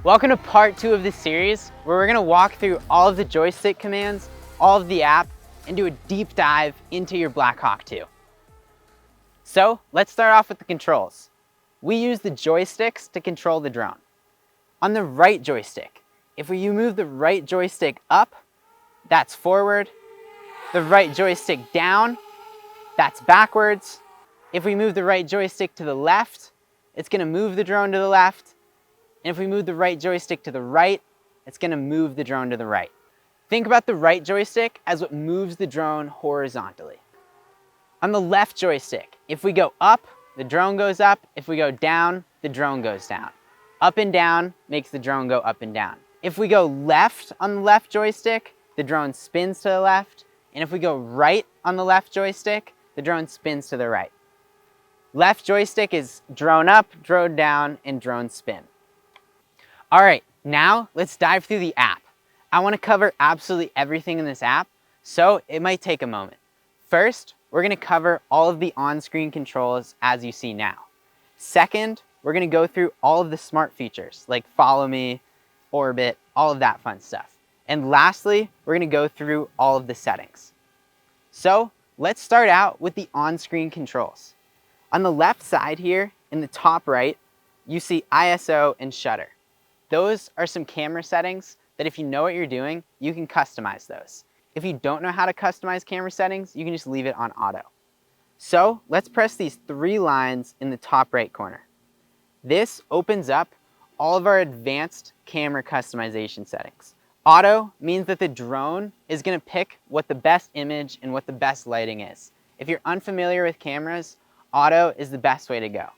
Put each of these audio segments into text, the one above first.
Welcome to part 2 of this series, where we're going to walk through all of the joystick commands, all of the app, and do a deep dive into your Blackhawk 2. So let's start off with the controls. We use the joysticks to control the drone. On the right joystick, if you move the right joystick up, that's forward. The right joystick down, that's backwards. If we move the right joystick to the left, it's going to move the drone to the left. And if we move the right joystick to the right, it's going to move the drone to the right. Think about the right joystick as what moves the drone horizontally. On the left joystick, if we go up, the drone goes up. If we go down, the drone goes down. Up and down makes the drone go up and down. If we go left on the left joystick, the drone spins to the left. And if we go right on the left joystick, the drone spins to the right. Left joystick is drone up, drone down, and drone spin. All right, now let's dive through the app. I want to cover absolutely everything in this app, so it might take a moment. First, we're going to cover all of the on-screen controls as you see now. Second, we're going to go through all of the smart features like follow me, orbit, all of that fun stuff. And lastly, we're going to go through all of the settings. So let's start out with the on-screen controls. On the left side here, in the top right, you see ISO and shutter. Those are some camera settings that if you know what you're doing, you can customize those. If you don't know how to customize camera settings, you can just leave it on auto. So let's press these 3 lines in the top right corner. This opens up all of our advanced camera customization settings. Auto means that the drone is going to pick what the best image and what the best lighting is. If you're unfamiliar with cameras, auto is the best way to go.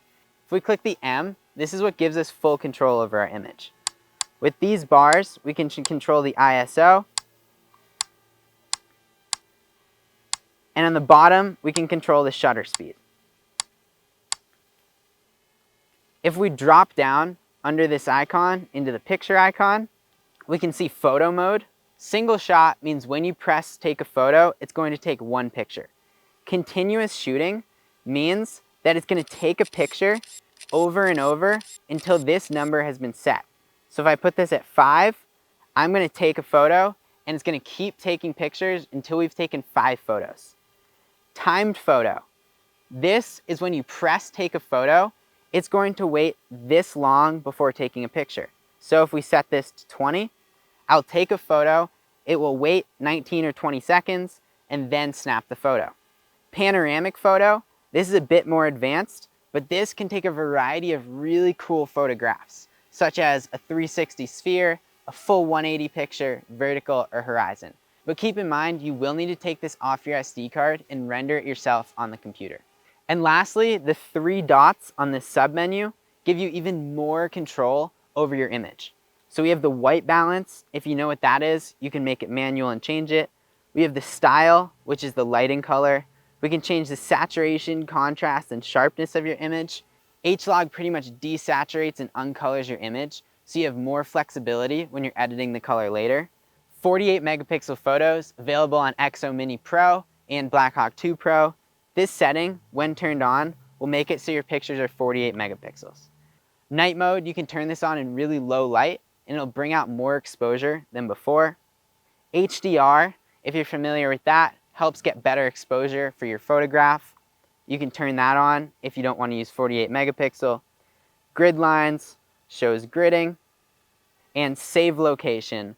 If we click the M, this is what gives us full control over our image. With these bars, we can control the ISO. And on the bottom, we can control the shutter speed. If we drop down under this icon into the picture icon, we can see photo mode. Single shot means when you press take a photo, it's going to take one picture. Continuous shooting means that it's going to take a picture over and over until this number has been set. So if I put this at 5, I'm going to take a photo and it's going to keep taking pictures until we've taken 5 photos. Timed photo. This is when you press take a photo, it's going to wait this long before taking a picture. So if we set this to 20, I'll take a photo, it will wait 19 or 20 seconds and then snap the photo. Panoramic photo, this is a bit more advanced, but this can take a variety of really cool photographs, such as a 360 sphere, a full 180 picture, vertical or horizon. But keep in mind, you will need to take this off your SD card and render it yourself on the computer. And lastly, the 3 dots on this submenu give you even more control over your image. So we have the white balance. If you know what that is, you can make it manual and change it. We have the style, which is the lighting color. We can change the saturation, contrast, and sharpness of your image. H-Log pretty much desaturates and uncolors your image, so you have more flexibility when you're editing the color later. 48 megapixel photos available on EXO Mini Pro and Blackhawk 2 Pro. This setting, when turned on, will make it so your pictures are 48 megapixels. Night mode, you can turn this on in really low light and it'll bring out more exposure than before. HDR, if you're familiar with that, helps get better exposure for your photograph. You can turn that on if you don't want to use 48 megapixel. Grid lines shows gridding. And save location.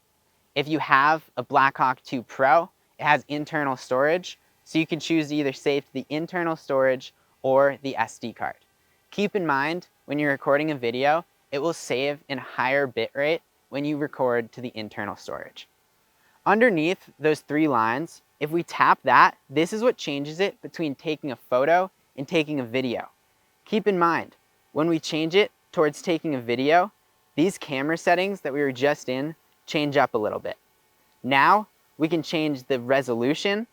If you have a Blackhawk 2 Pro, it has internal storage, so you can choose to either save to the internal storage or the SD card. Keep in mind, when you're recording a video, it will save in higher bitrate when you record to the internal storage. Underneath those 3 lines, if we tap that, this is what changes it between taking a photo and taking a video. Keep in mind, when we change it towards taking a video, these camera settings that we were just in change up a little bit. Now, we can change the resolution.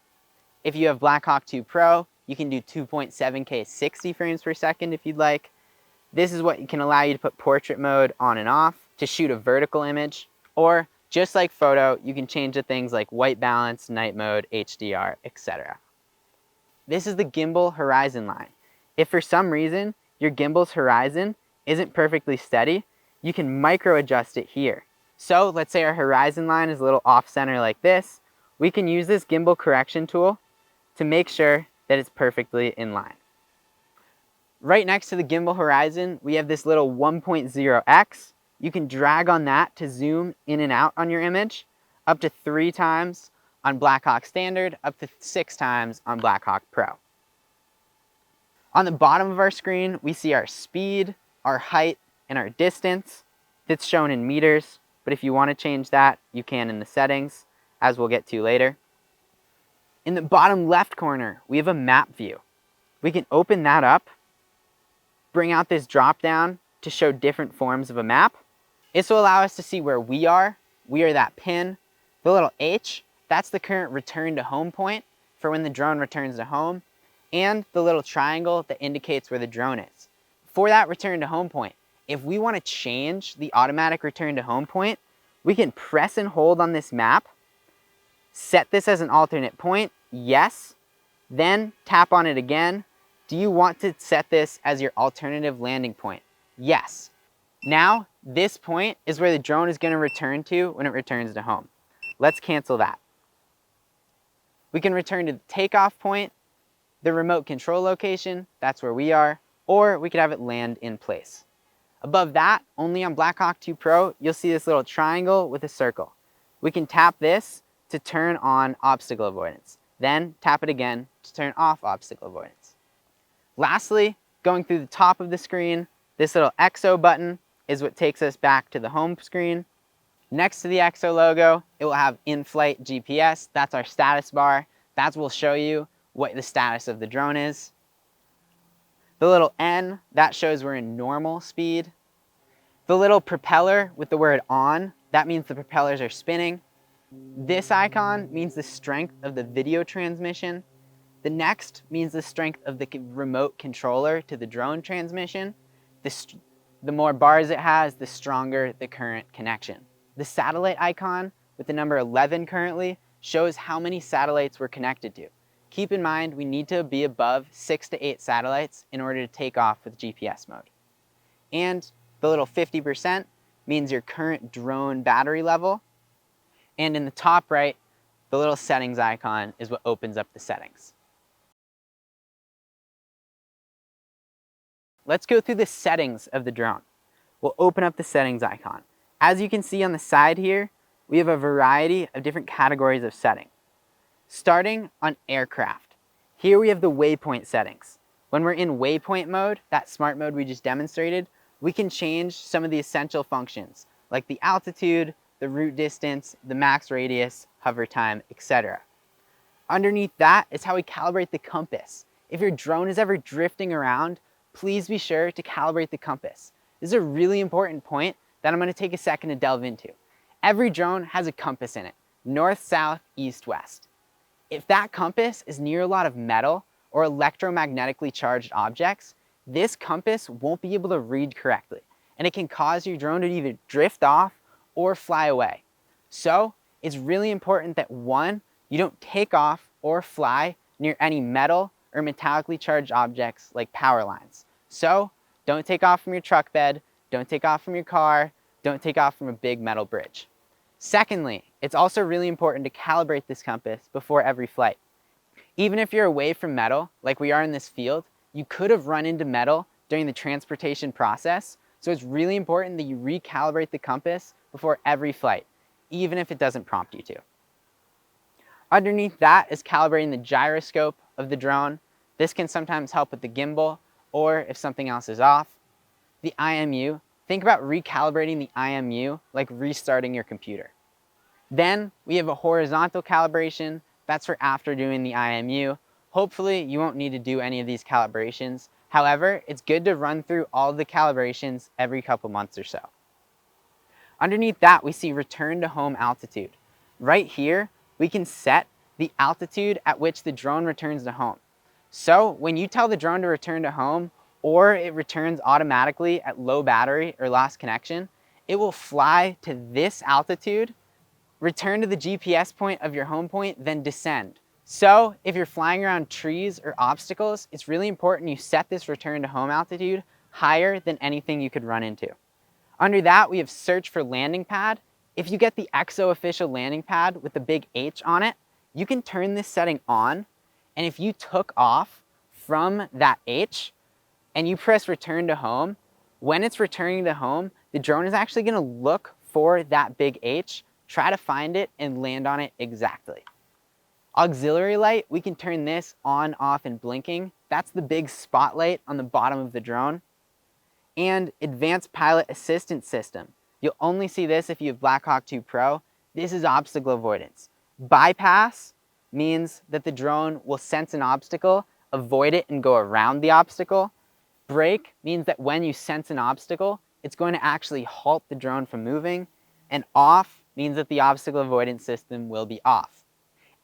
If you have Blackhawk 2 Pro, you can do 2.7K 60 frames per second if you'd like. This is what can allow you to put portrait mode on and off to shoot a vertical image, or just like photo, you can change the things like white balance, night mode, HDR, etc. This is the gimbal horizon line. If for some reason your gimbal's horizon isn't perfectly steady, you can micro adjust it here. So let's say our horizon line is a little off center like this. We can use this gimbal correction tool to make sure that it's perfectly in line. Right next to the gimbal horizon, we have this little 1.0x. You can drag on that to zoom in and out on your image, up to 3 times on Blackhawk Standard, up to 6 times on Blackhawk Pro. On the bottom of our screen, we see our speed, our height, and our distance. It's shown in meters, but if you want to change that, you can in the settings, as we'll get to later. In the bottom left corner, we have a map view. We can open that up, bring out this drop down to show different forms of a map. This will allow us to see where we are. We are that pin. The little H, that's the current return to home point for when the drone returns to home, and the little triangle that indicates where the drone is. For that return to home point, if we want to change the automatic return to home point, we can press and hold on this map, set this as an alternate point, yes, then tap on it again. Do you want to set this as your alternative landing point? Yes. Now, this point is where the drone is going to return to when it returns to home. Let's cancel that. We can return to the takeoff point, the remote control location, that's where we are, or we could have it land in place. Above that, only on Blackhawk 2 Pro, you'll see this little triangle with a circle. We can tap this to turn on obstacle avoidance. Then tap it again to turn off obstacle avoidance. Lastly, going through the top of the screen, this little EXO button is what takes us back to the home screen. Next to the EXO logo, it will have in-flight GPS. That's our status bar. That will show you what the status of the drone is. The little N, that shows we're in normal speed. The little propeller with the word on, that means the propellers are spinning. This icon means the strength of the video transmission. The next means the strength of the remote controller to the drone transmission. The more bars it has, the stronger the current connection. The satellite icon with the number 11 currently shows how many satellites we're connected to. Keep in mind, we need to be above 6 to 8 satellites in order to take off with GPS mode. And the little 50% means your current drone battery level. And in the top right, the little settings icon is what opens up the settings. Let's go through the settings of the drone. We'll open up the settings icon. As you can see on the side here, we have a variety of different categories of setting. Starting on aircraft. Here we have the waypoint settings. When we're in waypoint mode, that smart mode we just demonstrated, we can change some of the essential functions, like the altitude, the route distance, the max radius, hover time, etc. Underneath that is how we calibrate the compass. If your drone is ever drifting around, please be sure to calibrate the compass. This is a really important point that I'm going to take a second to delve into. Every drone has a compass in it, north, south, east, west. If that compass is near a lot of metal or electromagnetically charged objects, this compass won't be able to read correctly, and it can cause your drone to either drift off or fly away. So it's really important that 1, you don't take off or fly near any metal or metallically charged objects like power lines. So don't take off from your truck bed, don't take off from your car, don't take off from a big metal bridge. Secondly, it's also really important to calibrate this compass before every flight. Even if you're away from metal, like we are in this field, you could have run into metal during the transportation process, so it's really important that you recalibrate the compass before every flight, even if it doesn't prompt you to. Underneath that is calibrating the gyroscope of the drone. This can sometimes help with the gimbal, or if something else is off. The IMU, think about recalibrating the IMU like restarting your computer. Then we have a horizontal calibration. That's for after doing the IMU. Hopefully you won't need to do any of these calibrations. However, it's good to run through all of the calibrations every couple months or so. Underneath that, we see return to home altitude. Right here, we can set the altitude at which the drone returns to home. So when you tell the drone to return to home, or it returns automatically at low battery or lost connection, it will fly to this altitude, return to the GPS point of your home point, then descend. So if you're flying around trees or obstacles, it's really important you set this return to home altitude higher than anything you could run into. Under that, we have search for landing pad. If you get the EXO official landing pad with the big H on it, you can turn this setting on, and if you took off from that H and you press return to home, when it's returning to home, the drone is actually gonna look for that big H, try to find it, and land on it exactly. Auxiliary light, we can turn this on, off, and blinking. That's the big spotlight on the bottom of the drone. And advanced pilot assistance system. You'll only see this if you have Blackhawk 2 Pro. This is obstacle avoidance. Bypass means that the drone will sense an obstacle, avoid it, and go around the obstacle. Brake means that when you sense an obstacle, it's going to actually halt the drone from moving. And off means that the obstacle avoidance system will be off.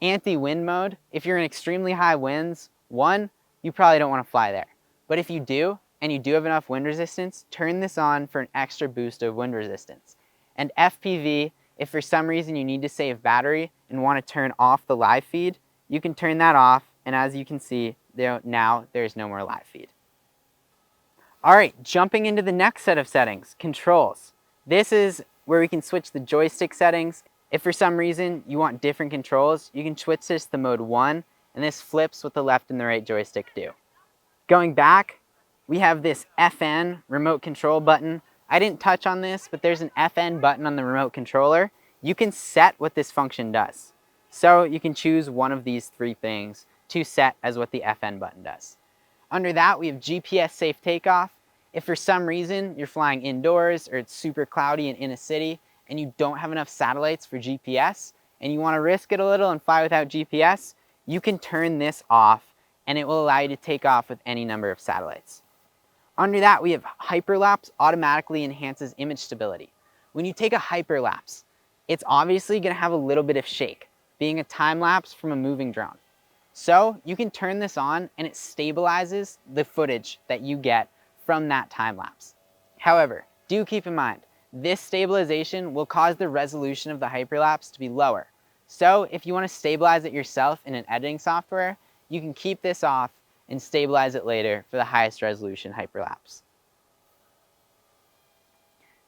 Anti-wind mode, if you're in extremely high winds, one, you probably don't want to fly there. But if you do, and you do have enough wind resistance, turn this on for an extra boost of wind resistance. And FPV, if for some reason you need to save battery and want to turn off the live feed, you can turn that off, and as you can see, now there's no more live feed. All right, jumping into the next set of settings, controls. This is where we can switch the joystick settings. If for some reason you want different controls, you can switch this to mode 1, and this flips what the left and the right joystick do. Going back, we have this FN remote control button. I didn't touch on this, but there's an FN button on the remote controller. You can set what this function does. So you can choose one of these three things to set as what the FN button does. Under that, we have GPS safe takeoff. If for some reason you're flying indoors or it's super cloudy and in a city and you don't have enough satellites for GPS and you want to risk it a little and fly without GPS, you can turn this off and it will allow you to take off with any number of satellites. Under that, we have hyperlapse automatically enhances image stability. When you take a hyperlapse, it's obviously going to have a little bit of shake, being a time lapse from a moving drone. So you can turn this on and it stabilizes the footage that you get from that time lapse. However, do keep in mind, this stabilization will cause the resolution of the hyperlapse to be lower. So if you want to stabilize it yourself in an editing software, you can keep this off and stabilize it later for the highest resolution hyperlapse.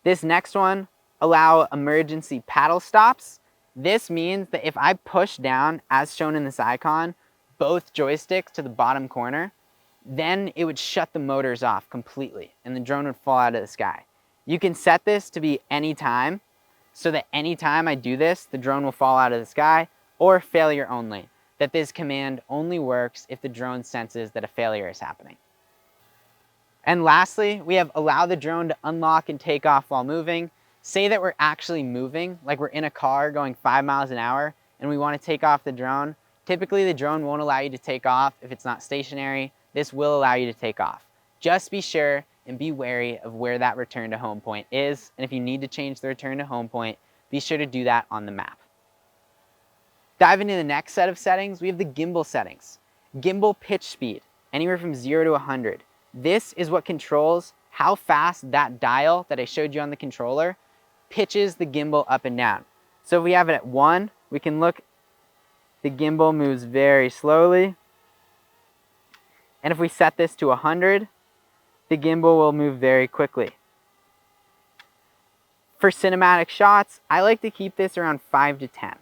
This next one, allow emergency paddle stops. This means that if I push down, as shown in this icon, both joysticks to the bottom corner, then it would shut the motors off completely and the drone would fall out of the sky. You can set this to be anytime, so that anytime I do this, the drone will fall out of the sky, or failure only, that this command only works if the drone senses that a failure is happening. And lastly, we have allow the drone to unlock and take off while moving. Say that we're actually moving, like we're in a car going 5 miles an hour and we want to take off the drone. Typically the drone won't allow you to take off if it's not stationary. This will allow you to take off. Just be sure and be wary of where that return to home point is. And if you need to change the return to home point, be sure to do that on the map. Diving into the next set of settings, we have the gimbal settings. Gimbal pitch speed, anywhere from 0 to 100. This is what controls how fast that dial that I showed you on the controller pitches the gimbal up and down. So if we have it at 1, we can look, the gimbal moves very slowly. And if we set this to 100, the gimbal will move very quickly. For cinematic shots, I like to keep this around 5 to 10.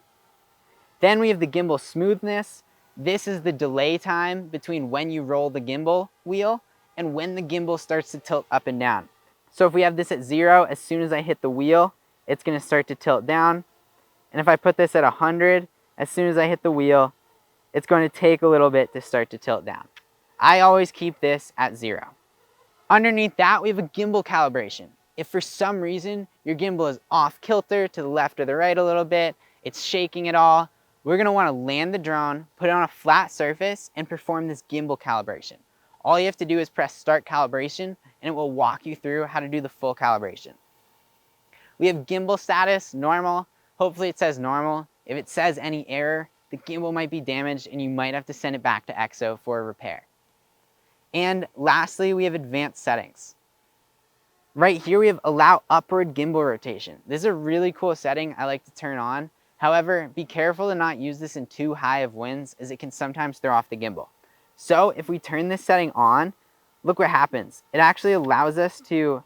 Then we have the gimbal smoothness. This is the delay time between when you roll the gimbal wheel and when the gimbal starts to tilt up and down. So if we have this at 0, as soon as I hit the wheel, it's going to start to tilt down. And if I put this at 100, as soon as I hit the wheel, it's going to take a little bit to start to tilt down. I always keep this at 0. Underneath that, we have a gimbal calibration. If for some reason your gimbal is off kilter to the left or the right a little bit, it's shaking at all, we're going to want to land the drone, put it on a flat surface, and perform this gimbal calibration. All you have to do is press start calibration, and it will walk you through how to do the full calibration. We have gimbal status, normal. Hopefully it says normal. If it says any error, the gimbal might be damaged and you might have to send it back to EXO for a repair. And lastly, we have advanced settings. Right here we have allow upward gimbal rotation. This is a really cool setting I like to turn on. However, be careful to not use this in too high of winds as it can sometimes throw off the gimbal. So if we turn this setting on, look what happens. It actually allows us to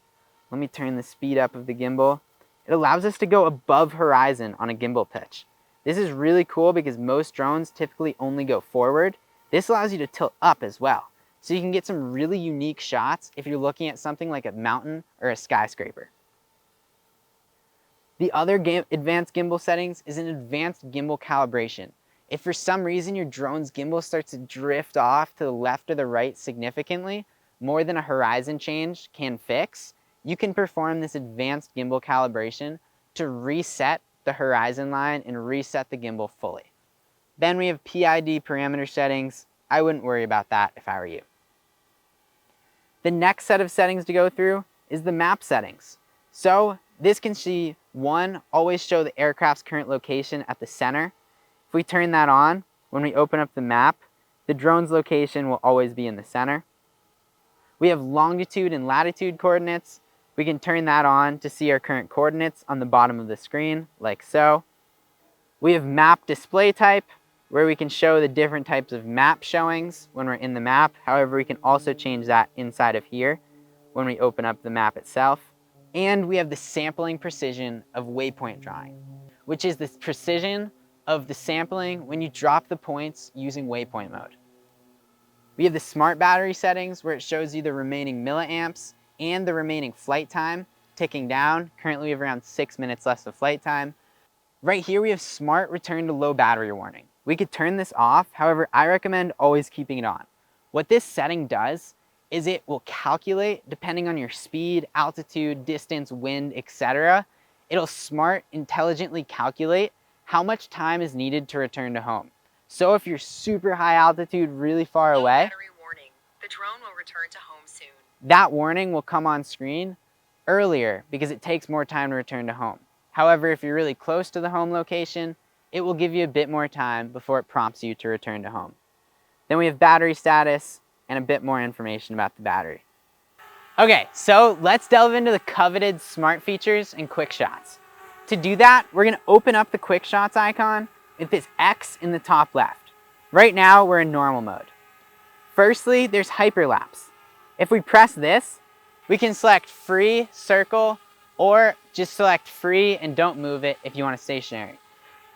Let me turn the speed up of the gimbal. It allows us to go above horizon on a gimbal pitch. This is really cool because most drones typically only go forward. This allows you to tilt up as well. So you can get some really unique shots if you're looking at something like a mountain or a skyscraper. The other advanced gimbal settings is an advanced gimbal calibration. If for some reason your drone's gimbal starts to drift off to the left or the right significantly, more than a horizon change can fix, you can perform this advanced gimbal calibration to reset the horizon line and reset the gimbal fully. Then we have PID parameter settings. I wouldn't worry about that if I were you. The next set of settings to go through is the map settings. So this can see, one, always show the aircraft's current location at the center. If we turn that on, when we open up the map, the drone's location will always be in the center. We have longitude and latitude coordinates. We can turn that on to see our current coordinates on the bottom of the screen, like so. We have map display type, where we can show the different types of map showings when we're in the map. However, we can also change that inside of here when we open up the map itself. And we have the sampling precision of waypoint drawing, which is the precision of the sampling when you drop the points using waypoint mode. We have the smart battery settings where it shows you the remaining milliamps and the remaining flight time ticking down. Currently we have around 6 minutes left of flight time. Right here we have smart return to low battery warning. We could turn this off, however, I recommend always keeping it on. What this setting does is it will calculate, depending on your speed, altitude, distance, wind, etc. It'll intelligently calculate how much time is needed to return to home. So if you're super high altitude, really far away, battery warning. The drone will return to home soon. That warning will come on screen earlier because it takes more time to return to home. However, if you're really close to the home location, it will give you a bit more time before it prompts you to return to home. Then we have battery status and a bit more information about the battery. Okay, so let's delve into the coveted smart features and quick shots. To do that, we're gonna open up the quick shots icon with this X in the top left. Right now, we're in normal mode. Firstly, there's hyperlapse. If we press this, we can select free, circle, or just select free and don't move it if you want to stationary.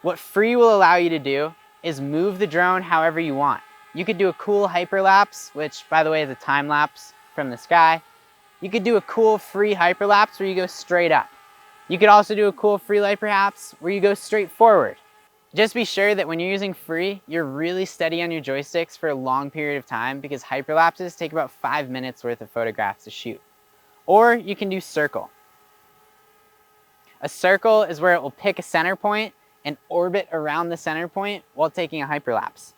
What free will allow you to do is move the drone however you want. You could do a cool hyperlapse, which by the way is a time lapse from the sky. You could do a cool free hyperlapse where you go straight up. You could also do a cool free hyperlapse where you go straight forward. Just be sure that when you're using free, you're really steady on your joysticks for a long period of time because hyperlapses take about 5 minutes worth of photographs to shoot. Or you can do circle. A circle is where it will pick a center point and orbit around the center point while taking a hyperlapse.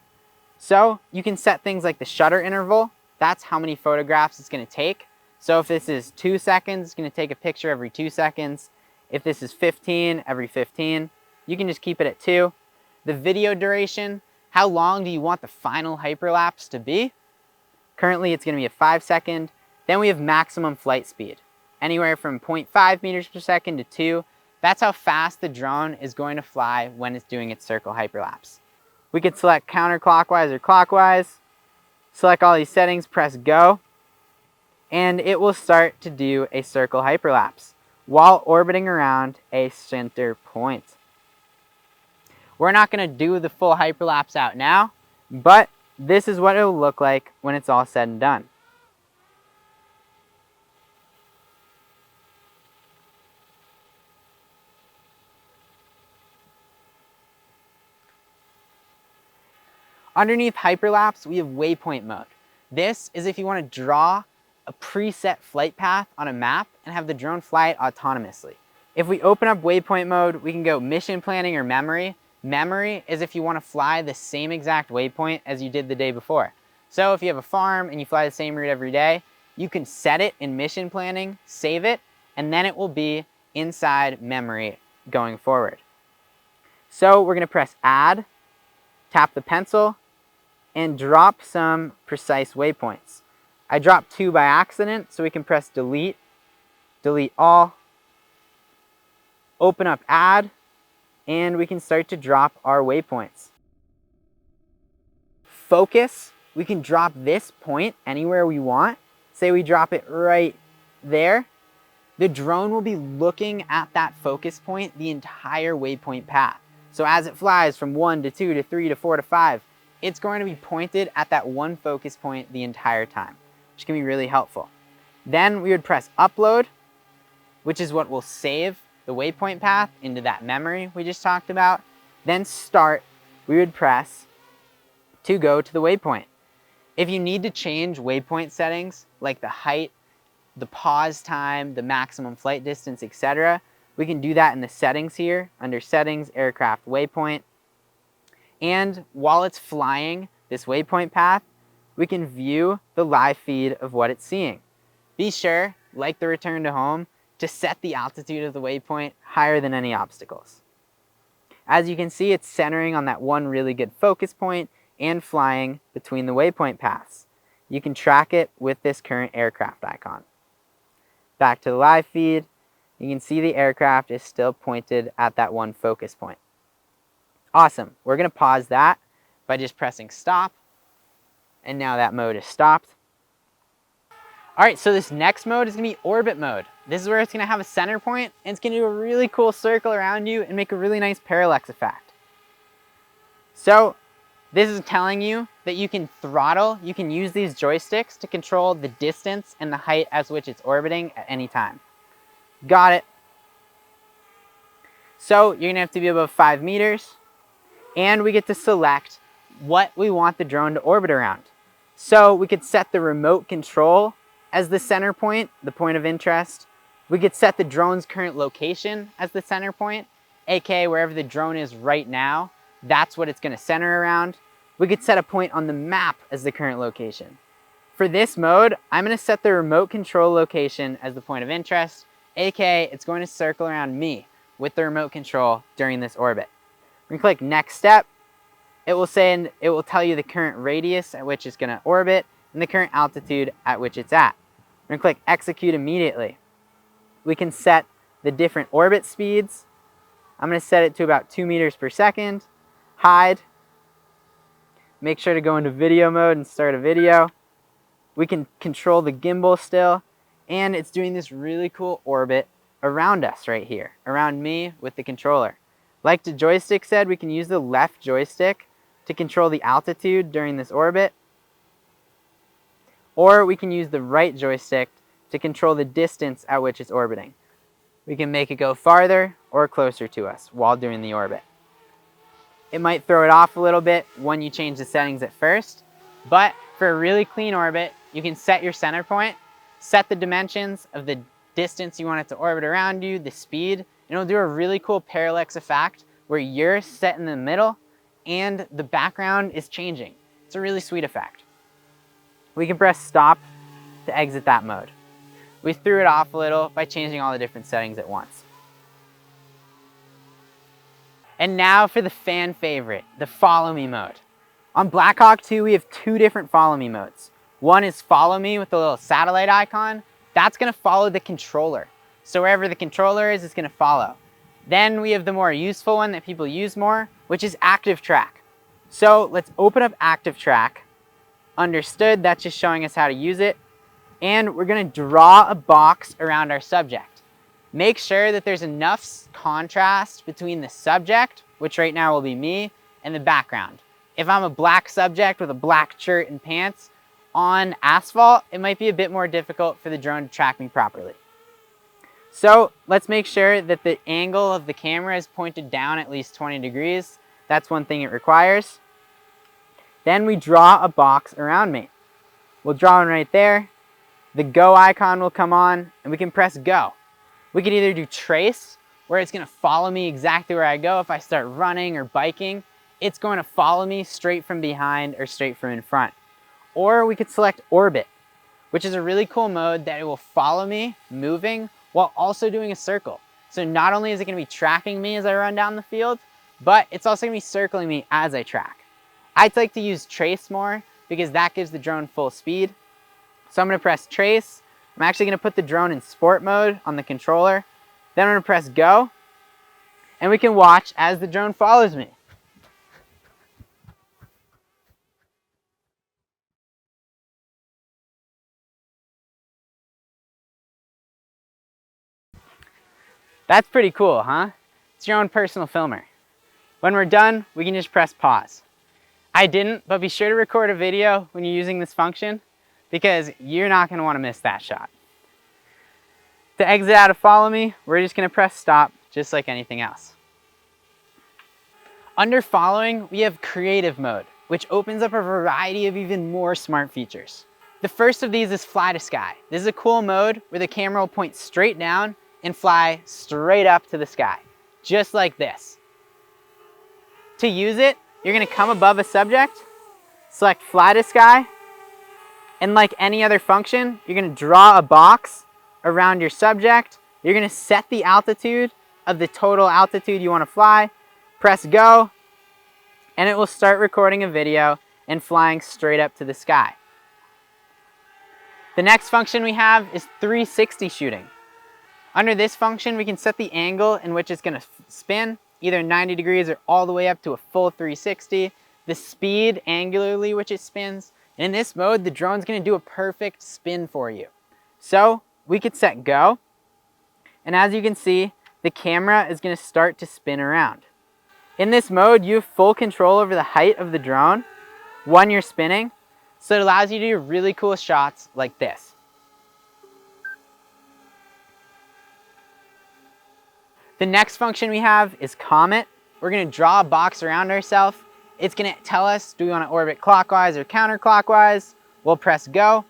So you can set things like the shutter interval. That's how many photographs it's going to take. So if this is 2 seconds, it's going to take a picture every 2 seconds. If this is 15, every 15. You can just keep it at 2. The video duration, how long do you want the final hyperlapse to be? Currently it's going to be a 5 second. Then we have maximum flight speed, anywhere from 0.5 meters per second to 2. That's how fast the drone is going to fly when it's doing its circle hyperlapse. We could select counterclockwise or clockwise, select all these settings, press go, and it will start to do a circle hyperlapse while orbiting around a center point. We're not going to do the full hyperlapse out now, but this is what it will look like when it's all said and done. Underneath hyperlapse, we have waypoint mode. This is if you want to draw a preset flight path on a map and have the drone fly it autonomously. If we open up waypoint mode, we can go mission planning or memory. Memory is if you want to fly the same exact waypoint as you did the day before. So if you have a farm and you fly the same route every day, you can set it in mission planning, save it, and then it will be inside memory going forward. So we're going to press add, tap the pencil, and drop some precise waypoints. I dropped 2 by accident, so we can press delete, delete all, open up add, and we can start to drop our waypoints. Focus, we can drop this point anywhere we want. Say we drop it right there. the drone will be looking at that focus point the entire waypoint path. So as it flies from 1 to 2 to 3 to 4 to 5, it's going to be pointed at that one focus point the entire time, which can be really helpful. Then we would press upload, which is what will save the waypoint path into that memory we just talked about. Then start, we would press to go to the waypoint. If you need to change waypoint settings, like the height, the pause time, the maximum flight distance, etc., we can do that in the settings here, under settings, aircraft waypoint. And while it's flying this waypoint path, we can view the live feed of what it's seeing. Be sure, like the return to home, to set the altitude of the waypoint higher than any obstacles. As you can see, it's centering on that one really good focus point and flying between the waypoint paths. You can track it with this current aircraft icon. Back to the live feed, you can see the aircraft is still pointed at that one focus point. Awesome. We're going to pause that by just pressing stop, and now that mode is stopped. All right, so this next mode is going to be orbit mode. This is where it's going to have a center point, and it's going to do a really cool circle around you and make a really nice parallax effect. So this is telling you that you can throttle, you can use these joysticks to control the distance and the height at which it's orbiting at any time. Got it. So you're going to have to be above 5 meters, and we get to select what we want the drone to orbit around. So we could set the remote control as the center point, the point of interest. We could set the drone's current location as the center point, aka wherever the drone is right now, that's what it's going to center around. We could set a point on the map as the current location. For this mode, I'm going to set the remote control location as the point of interest, aka it's going to circle around me with the remote control during this orbit. We're going to click next step. It will tell you the current radius at which it's going to orbit and the current altitude at which it's at. We're going to click execute immediately. We can set the different orbit speeds. I'm going to set it to about 2 meters per second. Hide. Make sure to go into video mode and start a video. We can control the gimbal still, and it's doing this really cool orbit around us right here, around me with the controller. Like the joystick said, we can use the left joystick to control the altitude during this orbit, or we can use the right joystick to control the distance at which it's orbiting. We can make it go farther or closer to us while doing the orbit. It might throw it off a little bit when you change the settings at first, but for a really clean orbit, you can set your center point, set the dimensions of the distance you want it to orbit around you, the speed, and it'll do a really cool parallax effect where you're set in the middle and the background is changing. It's a really sweet effect. We can press stop to exit that mode. We threw it off a little by changing all the different settings at once. And now for the fan favorite, the follow me mode. On Blackhawk 2, we have 2 different follow me modes. One is follow me with the little satellite icon. That's going to follow the controller. So wherever the controller is, it's going to follow. Then we have the more useful one that people use more, which is active track. So let's open up active track. Understood, that's just showing us how to use it. And we're going to draw a box around our subject. Make sure that there's enough contrast between the subject, which right now will be me, and the background. If I'm a black subject with a black shirt and pants on asphalt, it might be a bit more difficult for the drone to track me properly. So let's make sure that the angle of the camera is pointed down at least 20 degrees. That's one thing it requires. Then we draw a box around me. We'll draw one right there. The go icon will come on and we can press go. We can either do trace, where it's going to follow me exactly where I go. If I start running or biking, it's going to follow me straight from behind or straight from in front. Or we could select orbit, which is a really cool mode that it will follow me moving while also doing a circle. So not only is it going to be tracking me as I run down the field, but it's also going to be circling me as I track. I'd like to use trace more because that gives the drone full speed. So I'm going to press trace. I'm actually going to put the drone in sport mode on the controller. Then I'm going to press go. And we can watch as the drone follows me. That's pretty cool, huh? It's your own personal filmer. When we're done, we can just press pause. I didn't, but be sure to record a video when you're using this function because you're not gonna wanna miss that shot. To exit out of Follow Me, we're just gonna press stop, just like anything else. Under Following, we have Creative Mode, which opens up a variety of even more smart features. The first of these is Fly to Sky. This is a cool mode where the camera will point straight down and fly straight up to the sky, just like this. To use it, you're gonna come above a subject, select Fly to Sky, and like any other function, you're gonna draw a box around your subject. You're gonna set the altitude of the total altitude you wanna fly, press go, and it will start recording a video and flying straight up to the sky. The next function we have is 360 shooting. Under this function, we can set the angle in which it's gonna spin, either 90 degrees or all the way up to a full 360, the speed angularly which it spins, and in this mode, the drone's gonna do a perfect spin for you. So we could set go, and as you can see, the camera is gonna start to spin around. In this mode, you have full control over the height of the drone when you're spinning, so it allows you to do really cool shots like this. The next function we have is Comet. We're gonna draw a box around ourselves. It's gonna tell us, do we wanna orbit clockwise or counterclockwise? We'll press go.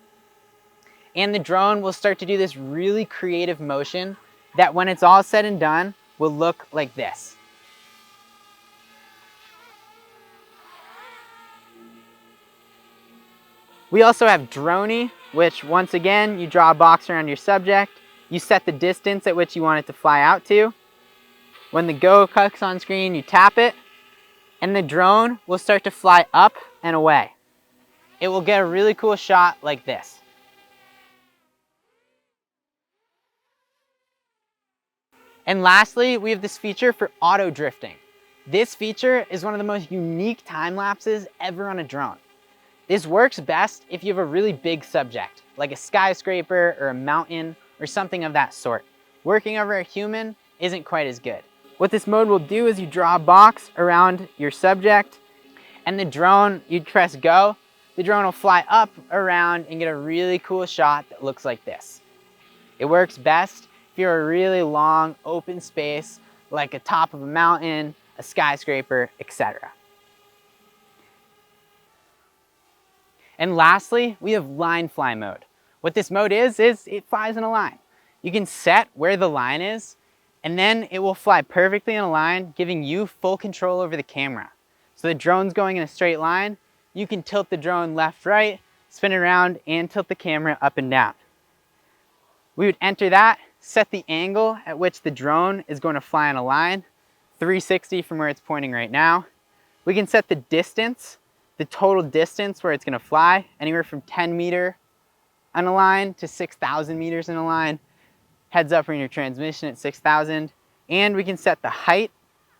And the drone will start to do this really creative motion that when it's all said and done, will look like this. We also have Droney, which once again, you draw a box around your subject. You set the distance at which you want it to fly out to. When the go clicks on screen, you tap it, and the drone will start to fly up and away. It will get a really cool shot like this. And lastly, we have this feature for auto drifting. This feature is one of the most unique time lapses ever on a drone. This works best if you have a really big subject, like a skyscraper or a mountain or something of that sort. Working over a human isn't quite as good. What this mode will do is you draw a box around your subject, and the drone, you press go, the drone will fly up, around, and get a really cool shot that looks like this. It works best if you're a really long open space, like a top of a mountain, a skyscraper, etc. And lastly, we have line fly mode. What this mode is it flies in a line. You can set where the line is, and then it will fly perfectly in a line, giving you full control over the camera. So the drone's going in a straight line, you can tilt the drone left, right, spin it around, and tilt the camera up and down. We would enter that, set the angle at which the drone is going to fly in a line, 360 from where it's pointing right now. We can set the distance, the total distance where it's gonna fly, anywhere from 10 meter on a line to 6,000 meters in a line. Heads up in your transmission at 6,000. And we can set the height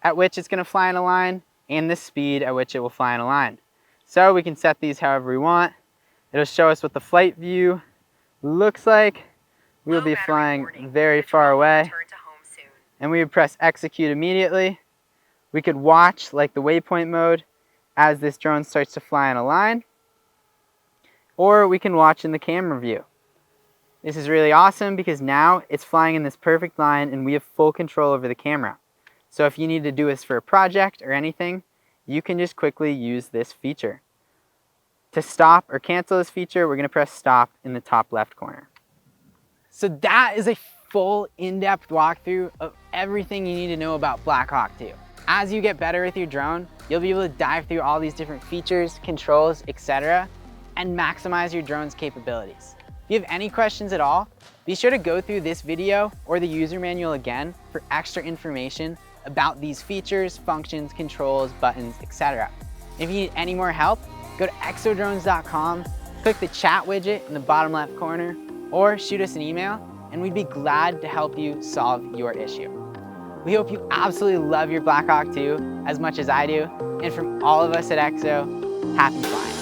at which it's gonna fly in a line and the speed at which it will fly in a line. So we can set these however we want. It'll show us what the flight view looks like. We will be flying very far away. And we would press execute immediately. We could watch like the waypoint mode as this drone starts to fly in a line, or we can watch in the camera view. This is really awesome because now it's flying in this perfect line and we have full control over the camera. So if you need to do this for a project or anything, you can just quickly use this feature. To stop or cancel this feature, we're gonna press stop in the top left corner. So that is a full in-depth walkthrough of everything you need to know about Blackhawk 2. As you get better with your drone, you'll be able to dive through all these different features, controls, etc., and maximize your drone's capabilities. If you have any questions at all, be sure to go through this video or the user manual again for extra information about these features, functions, controls, buttons, etc. If you need any more help, go to exodrones.com, click the chat widget in the bottom left corner, or shoot us an email, and we'd be glad to help you solve your issue. We hope you absolutely love your Blackhawk 2 as much as I do, and from all of us at EXO, happy flying.